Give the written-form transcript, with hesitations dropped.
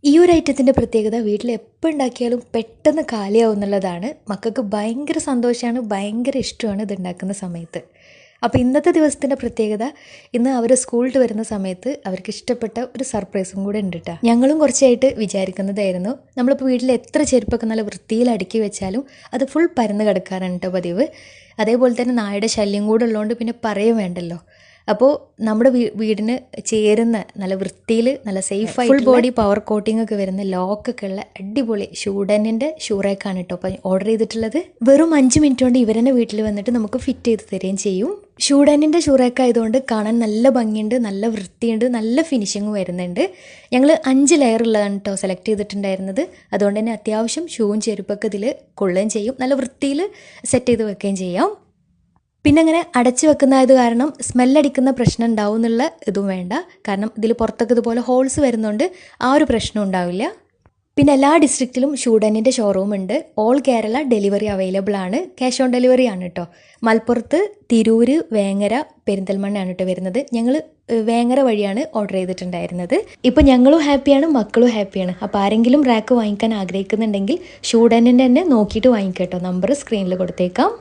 ഈ ഒരു ഐറ്റത്തിൻ്റെ പ്രത്യേകത വീട്ടിൽ എപ്പോൾ ഉണ്ടാക്കിയാലും പെട്ടെന്ന് കാലിയാവും എന്നുള്ളതാണ്. മക്കൾക്ക് ഭയങ്കര സന്തോഷമാണ്, ഭയങ്കര ഇഷ്ടമാണ് ഇത് ഉണ്ടാക്കുന്ന സമയത്ത്. അപ്പോൾ ഇന്നത്തെ ദിവസത്തിൻ്റെ പ്രത്യേകത, ഇന്ന് അവർ സ്കൂളിൽ വരുന്ന സമയത്ത് അവർക്ക് ഇഷ്ടപ്പെട്ട ഒരു സർപ്രൈസും കൂടെ ഉണ്ട് കേട്ടോ. ഞങ്ങളും കുറച്ചായിട്ട് വിചാരിക്കുന്നതായിരുന്നു, നമ്മളിപ്പോൾ വീട്ടിൽ എത്ര ചെരുപ്പൊക്കെ നല്ല വൃത്തിയിൽ അടുക്കി വെച്ചാലും അത് ഫുൾ പരന്ന് കിടക്കാറാണ് കേട്ടോ പതിവ്. അതേപോലെ തന്നെ നായയുടെ ശല്യം കൂടെ ഉള്ളതുകൊണ്ട് പിന്നെ പറയും വേണ്ടല്ലോ. അപ്പോൾ നമ്മുടെ വീടിന് ചേരുന്ന നല്ല വൃത്തിയിൽ നല്ല സേഫായി ഫുൾ ബോഡി പവർ കോട്ടിംഗ് ഒക്കെ വരുന്ന ലോക്കൊക്കെ ഉള്ള അടിപൊളി ഷൂഡനിൻ്റെ ഷൂറേക്കാണ് കേട്ടോ അപ്പോൾ ഓർഡർ ചെയ്തിട്ടുള്ളത്. വെറും 5 മിനിറ്റ് കൊണ്ട് ഇവരെന്നെ വീട്ടിൽ വന്നിട്ട് നമുക്ക് ഫിറ്റ് ചെയ്ത് തരികയും ചെയ്യും. ഷൂഡനിൻ്റെ ഷൂറേക്ക് ആയതുകൊണ്ട് കാണാൻ നല്ല ഭംഗിയുണ്ട്, നല്ല വൃത്തിയുണ്ട്, നല്ല ഫിനിഷിങ്ങും വരുന്നുണ്ട്. ഞങ്ങൾ 5 ലെയർ ഉള്ളതാണ് കേട്ടോ സെലക്ട് ചെയ്തിട്ടുണ്ടായിരുന്നത്. അതുകൊണ്ട് തന്നെ അത്യാവശ്യം ഷൂവും ചെരുപ്പൊക്കെ ഇതിൽ കൊള്ളുകയും ചെയ്യും, നല്ല വൃത്തിയിൽ സെറ്റ് ചെയ്ത് വെക്കുകയും ചെയ്യാം. പിന്നെ അങ്ങനെ അടച്ചു വെക്കുന്നതായത് കാരണം സ്മെല്ലടിക്കുന്ന പ്രശ്നം ഉണ്ടാവും എന്നുള്ള ഇതും വേണ്ട. കാരണം ഇതിൽ പുറത്തൊക്കെ ഇതുപോലെ ഹോൾസ് വരുന്നതുകൊണ്ട് ആ ഒരു പ്രശ്നം ഉണ്ടാവില്ല. പിന്നെ എല്ലാ ഡിസ്ട്രിക്റ്റിലും ഷൂഡനിൻ്റെ ഷോറൂം ഉണ്ട്. ഓൾ കേരള ഡെലിവറി അവൈലബിൾ ആണ്. ക്യാഷ് ഓൺ ഡെലിവറി ആണ് കേട്ടോ. മലപ്പുറത്ത്, തിരൂർ, വേങ്ങര, പെരിന്തൽമണ്ണയാണ് കേട്ടോ വരുന്നത്. ഞങ്ങൾ വേങ്ങര വഴിയാണ് ഓർഡർ ചെയ്തിട്ടുണ്ടായിരുന്നത്. ഇപ്പോൾ ഞങ്ങളും ഹാപ്പിയാണ്, മക്കളും ഹാപ്പിയാണ്. അപ്പോൾ ആരെങ്കിലും റാക്ക് വാങ്ങിക്കാൻ ആഗ്രഹിക്കുന്നുണ്ടെങ്കിൽ ഷൂഡനിൻ്റെ തന്നെ നോക്കിയിട്ട് വാങ്ങിക്കട്ടോ. നമ്പർ സ്ക്രീനിൽ കൊടുത്തേക്കാം.